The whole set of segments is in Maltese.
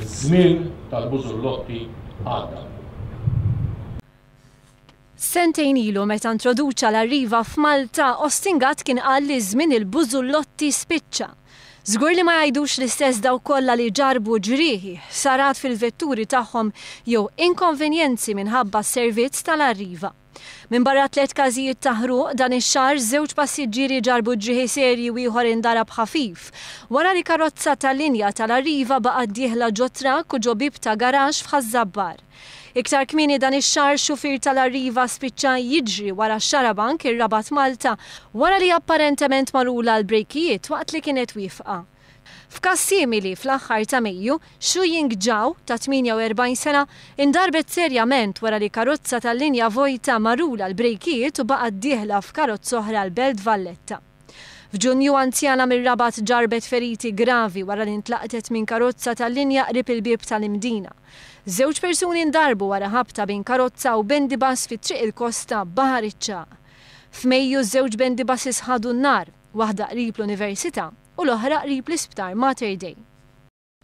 Żmien tal-Bużullotti għadda. Sentejn ilu meta introduċa l-arriva f'Malta, Ostingat kien qal li żmien il-Bużullotti spiċċa. Żgur li ma jgħidux l-istess daw kollha li ġarbu ġrieħi, sarat fil-vetturi tagħhom jew inkonvenjenzi minħabba s-servizz tal-arriva. Min barra 3 każijiet ta' ħruq dan ix-xahar 2 passiġġieri ġarbu ġrieħi serji u ieħor indarab ħafif wara li karozza tal-linja tal-arriva baqgħet dieħla ġo trakk u ġo bib ta' garaxx f'Ħażabbar. Iktar kmieni dan ix-xahar xufier tal-arriva spiċċa jiġri wara x-xarabank ir-Rabat Malta wara li apparentement magħrula l-brejkijiet waqt li kienet wieqfa. F'każ simili fl-aħħar ta' Mejju, Xuying Zhao ta' 48 sena indarbet serjament wara li karozza tal-linja vojta magħrula l-brejkijiet u baqgħet dieħla f'karozza oħra l-Belt Valletta. F'Ġunju anzjana mir-Rabat ġarbet feriti gravi wara li ntlaqtet minn karozza tal-linja qrib il-bieb tal-Imdina. 2 persuni ndarbu wara ħabta bejn karozza u bendibas fit-triq il-kosta Baħar iċ-Ċaq. F'Mejju 2 bendibasis ħadu n-nar, waħda qrib l-Università u l-oħra qrib l-Isptar Mater Dei.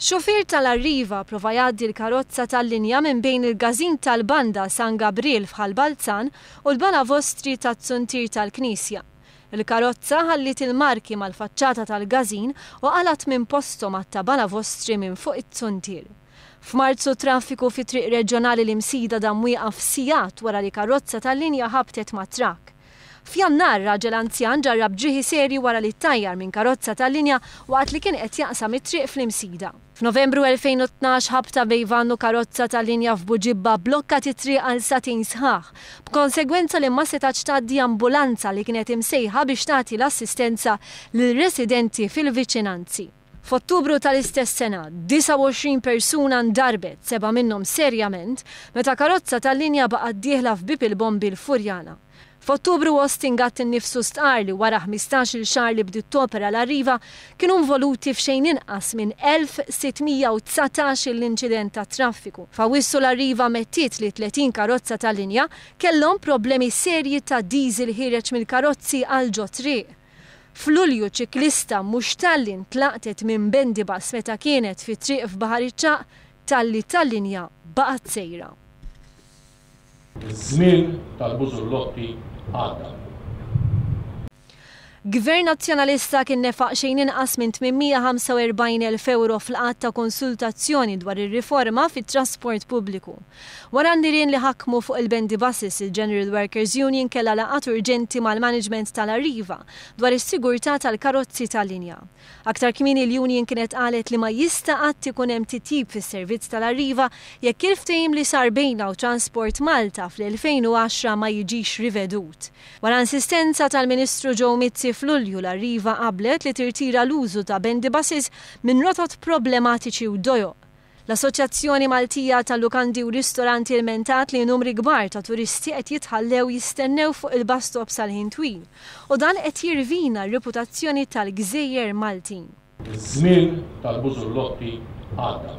Xufier tal-arriva prova jgħaddi l-karozza tal-linja minn bejn il-Gazin tal-Banda San Gabriel f'Ħalbalzan u l-Banavostri tat-Tsuntir tal-Knisja. Il-karozza ħallit il-marki mal-faċċata tal-Gazin u qalat minn postom għatta Banavostri minn fuq it-Tsuntir. F'Marzu traffiku fi triq reġjonali li msida dam wieqaf sigħat wara li karozza tal-linja ħabtet ma' trakk. F'Jannar raġel anzjan ġarrab ġrieħi serji wara li ttajjar minn karozza tal-linja waqt li kien qed jaqsam it-triq fl-imsida. F'Novembru 2012 ħabta bejn van u karozza tal-linja f'Buġibba blokkat it-triq għal satin sħaħ, b'konsegwenza li ma setax tgħaddi ambulanza li kienet imsejħa biex tagħti l-assistenza lil residenti fil-viċinanzi. F'Ottubru tal-istess sena, 29 persuna ndarbet, 7 minnhom serjament, meta karozza tal-linja baqgħet dieħla f'bib il-bombi l-Furjana. F'Ottubru Ostingat innifsu stqar li wara 15-il xahar li bdiet topera l-arriva kienu involuti f'xejn inqas minn 1619 l-inċident ta' traffiku. F'Awwissu l-arriva mettiet li 30 karozza tal-linja kellhom problemi serji ta' diesel ħireġ mill-karozzi għal ġo triq. F'Lulju ċiklista mhux talli ntlaqtet minn bendibas meta kienet fi triq f'Baħar iċ-Ċaq talli tal-linja baqgħet sejra. Żmien tal-Bużullotti għadda. Gvern Nazzjonalista kien nefaq xejn inqas minn 845,000 euro fl-qatt ta' konsultazzjoni dwar ir-riforma fit-trasport pubbliku. Wara ndirien li ħakmu fuq il-bendibasis il-General Workers Union kellha laqgħat urġenti mal-management tal-Arriva dwar is-sigurtà tal-karozzi tal-linja. Aktar kmieni l-Union kienet qalet li ma jista' qatt ikun hemm titjib fis-servizz tal-Arriva jekk il-ftehim li sar bejna u Transport Malta fl-2010 ma jiġix rivedut. Wara insistenza tal-Ministru Joe Mizzi f'Lulju l-Arriva qablet li tirtira l-użu ta' bendibasis minn rotot problematiċi u dojoq. L-Assoċjazzjoni Maltija tal-Lukandi u Ristoranti ilmentat li numri kbar ta' turisti qed jitħallew jistennew fuq il-bus stops għal-ħin twil u dan qed jirvina r-reputazzjoni tal-Gżejjer Maltin. Żmien tal-Bużullotti għadda.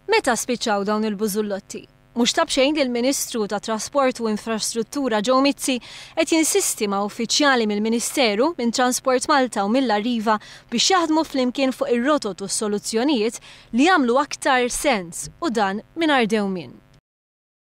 Meta spiċċaw dawn il-Bużullotti? Mhux tab xejn li l-Ministru ta' Trasport u Infrastruttura Joe Mizzi qed jinsisti ma' uffiċjali mill-Ministeru minn Transport Malta u mill-Arriva biex jaħdmu flimkien fuq ir-rotot u s-soluzzjonijiet li jagħmlu aktar sens u dan mingħajr dewmien.